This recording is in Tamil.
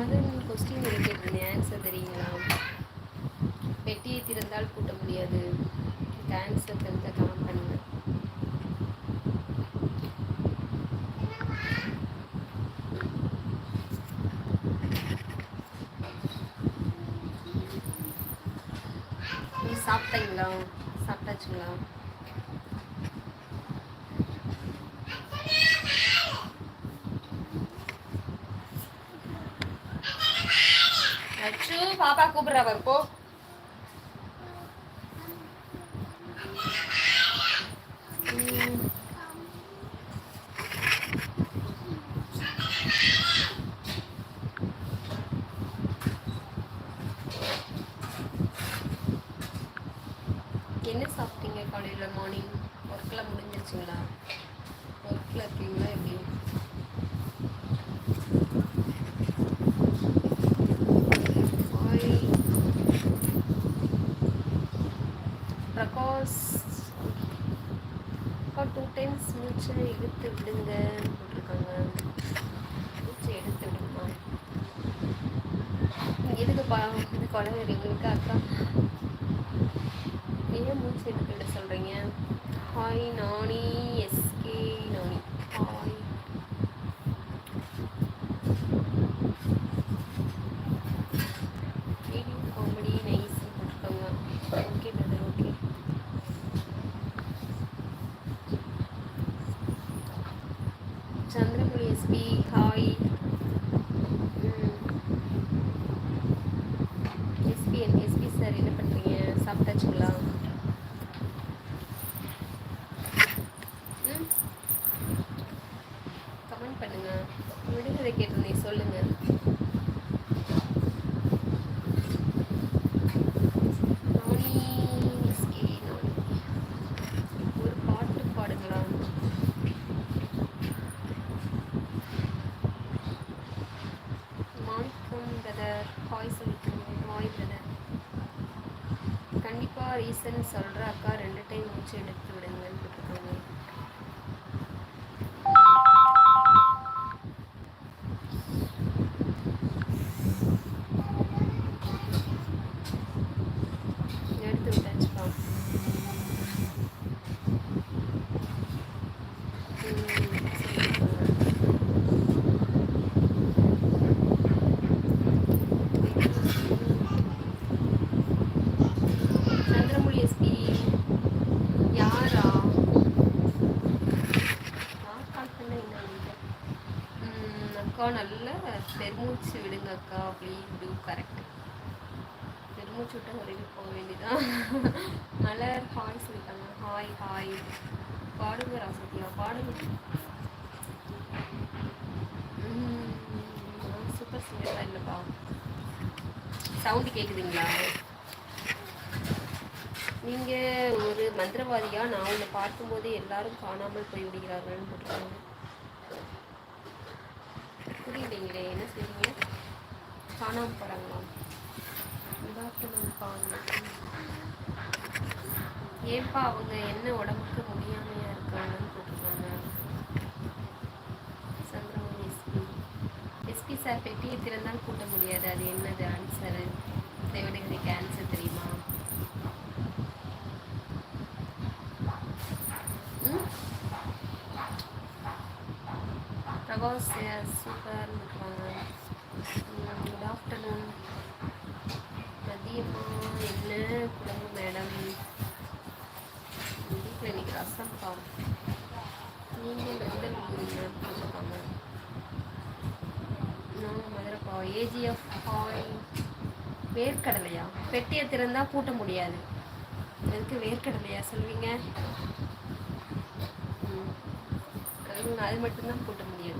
மதன் கொஸ்டின் கேட்டிருந்தேன், ஆன்சர் தெரியுங்களா? பெட்டியை திறந்தால் பூட்ட முடியாது. ஆன்சர் தெரிஞ்ச கமெண்ட் பண்ணுங்க. சாப்பிட்டீங்களா? சாப்பிட்டாச்சுங்களா? அச்சு பாப்பா கூப்பிடுறா போ. என்ன சாப்பிட்டீங்க காலையில் மார்னிங்? ஒர்க்கெலாம் முடிஞ்சிருச்சுங்களா? ஒர்க்கில் இருக்கீங்களா எப்படி? பிரகாஷ் 2 டைம்ஸ் மூச்சை எடுத்து விடுங்க போட்டிருக்காங்க. மூச்சை எடுத்து விடுமா? எதுக்குப்பா இது குழந்தைங்களுக்கு அக்கா ஏன் மூச்சு எடுத்து விட சொல்கிறீங்க? Hi Nani, SK Nani. Hi. Comedy nice போட்டிருக்காங்க. Okay brother, okay. Chandramozhi SP hi. SP sir என்ன பண்ணுறீங்க? சாப்பிட்டாச்சுங்களா? கமெண்ட் பண்ணுங்க. விடுதலை கேட்டிருந்தேன், சொல்லுங்க. ஒரு பாட்டு பாடுங்களா? மாணிக்கம் பிரதர் ஹாய் சொல்லிட்டுருங்க. Hi brother. கண்டிப்பாக ரீசன் சொல்கிற அக்கா 2 டைம் மூச்சு எடுத்து விடுங்கன்னு போட்டிருக்காங்க. எடுத்து விட்டாச்சுப்பா. சந்திரமொழி எஸ்பி யாரா? நான் கால் பண்ண என்ன அக்கா? நல்ல பெருமூச்சு விடுங்க அக்கா, ப்ளீஸ் டூ கரெக்ட். பெருமூச்சு விட்டு உறவி போக வேண்டியதான். மலர் ஹாய் சொல்லிட்டாங்க. Hi hi. பாடுங்க ராசத்தியா, பாடுங்க. சூப்பர் சிங்கர்லாம் இல்லைப்பா. சவுண்டு கேட்குதுங்களா? நீங்கள் ஒரு மந்திரவாதியா? நான் உன்னை பார்க்கும்போது எல்லாரும் காணாமல் போய் விடுகிறார்கள்னு போட்டுருக்காங்க. புரியலைங்களே, என்ன செய்வீங்க? காணாமல் போகிறாங்களா? ஏன்பா அவங்க என்ன உடம்புக்கு முடியாமையா இருக்காங்கன்னு போட்டுருக்காங்க. சந்திரமணி எஸ்பி சார் பெட்டியை திறந்தால் கூட்ட முடியாது, அது என்னது ஆன்சரு? தேவடைகளுக்கு ஆன்சர் தெரியுமா? பிரகாஷ் சூப்பர் இருக்காங்க. Good afternoon. மதியமா என்ன குழம்பு மேடம்? வீட்டில் இன்னைக்கு ரசம் பா. நீங்கள் எந்த ஊருங்க போட்டிருக்காங்க? நான் மதுரைப்பா. AGF hi. வேர்க்கடலையா? பெட்டியை திறந்தா பூட்ட முடியாது. எதுக்கு வேர்க்கடலையா சொல்வீங்க? அது மட்டும்தான் பூட்ட முடியாது.